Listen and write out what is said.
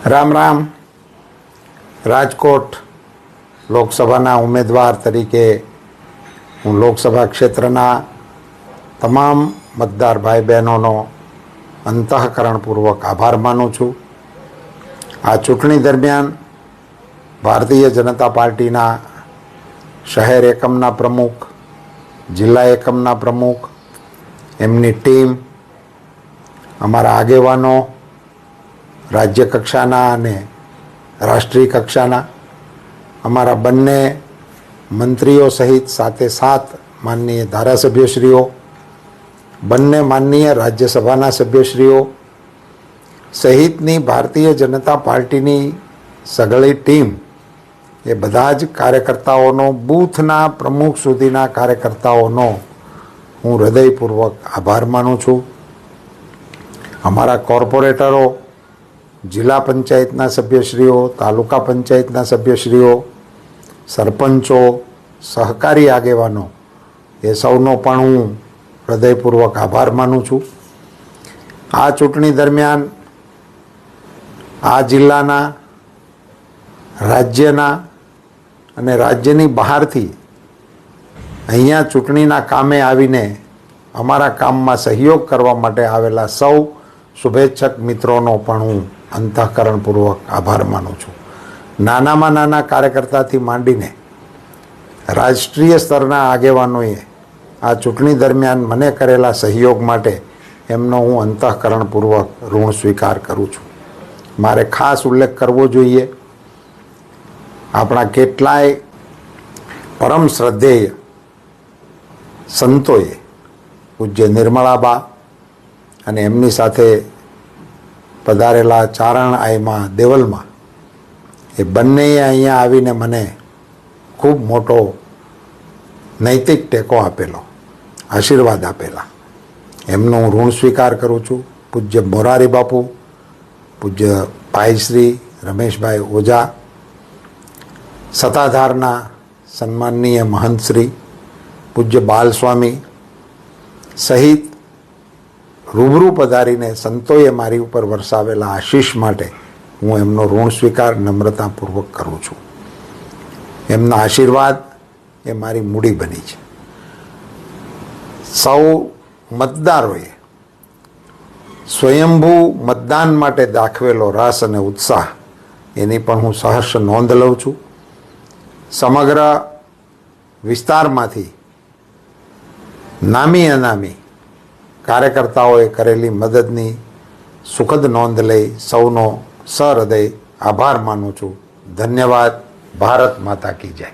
રામ રામ. રાજકોટ લોકસભાના ઉમેદવાર તરીકે હું લોકસભા ક્ષેત્રના તમામ મતદાર ભાઈ બહેનોનો અંતઃકરણપૂર્વક આભાર માનું છું. આ ચૂંટણી દરમિયાન ભારતીય જનતા પાર્ટીના શહેર એકમના પ્રમુખ, જિલ્લા એકમના પ્રમુખ, એમની ટીમ, અમારા આગેવાનો, રાજ્ય કક્ષાના અને રાષ્ટ્રીય કક્ષાના, અમારા બંને મંત્રીઓ સહિત 7 માનનીય ધારાસભ્યશ્રીઓ, બંને માનનીય રાજ્યસભાના સભ્યશ્રીઓ સહિતની ભારતીય જનતા પાર્ટીની સઘળી ટીમ, એ બધા જ કાર્યકર્તાઓનો, બૂથના પ્રમુખ સુધીના કાર્યકર્તાઓનો હું હૃદયપૂર્વક આભાર માનું છું. અમારા કોર્પોરેટરો, જિલ્લા પંચાયતના સભ્યશ્રીઓ, તાલુકા પંચાયતના સભ્યશ્રીઓ, સરપંચો, સહકારી આગેવાનો, એ સૌનો પણ હું હૃદયપૂર્વક આભાર માનું છું. આ ચૂંટણી દરમિયાન આ જિલ્લાના, રાજ્યના અને રાજ્યની બહારથી અહીંયા ચૂંટણીના કામે આવીને અમારા કામમાં સહયોગ કરવા માટે આવેલા સૌ શુભેચ્છક મિત્રોનો પણ હું અંતઃકરણપૂર્વક આભાર માનું છું. નાનામાં નાના કાર્યકર્તાથી માંડીને રાષ્ટ્રીય સ્તરના આગેવાનોએ આ ચૂંટણી દરમિયાન મને કરેલા સહયોગ માટે એમનો હું અંતઃકરણપૂર્વક ઋણ સ્વીકાર કરું છું. મારે ખાસ ઉલ્લેખ કરવો જોઈએ, આપણા કેટલાય પરમ શ્રદ્ધેય સંતોએ, પૂજ્ય નિર્મળાબા અને એમની સાથે પધારેલા ચારણ આયમાં દેવલમાં, એ બંનેએ અહીંયા આવીને મને ખૂબ મોટો નૈતિક ટેકો આપેલો, આશીર્વાદ આપેલા. એમનો હું ઋણ સ્વીકાર કરું છું. પૂજ્ય મોરારી બાપુ, પૂજ્ય ભાઈશ્રી રમેશભાઈ ઓઝા, સત્તાધારના સન્માનનીય મહંતશ્રી પૂજ્ય બાલસ્વામી સહિત રૂબરૂ પધારીને સંતોએ મારી ઉપર વરસાવેલા આશીષ માટે હું એમનો ઋણ સ્વીકાર નમ્રતાપૂર્વક કરું છું. એમના આશીર્વાદ એ મારી મૂડી બની છે. સૌ મતદારોએ સ્વયંભૂ મતદાન માટે દાખવેલો રસ અને ઉત્સાહ, એની પણ હું સહર્ષ નોંધ લઉં છું. સમગ્ર વિસ્તારમાંથી નામી અનામી કાર્યકર્તાઓએ કરેલી મદદની સુખદ નોંધ લઈ સૌનો સહૃદય આભાર માનું છું. ધન્યવાદ. ભારત માતા કી જય.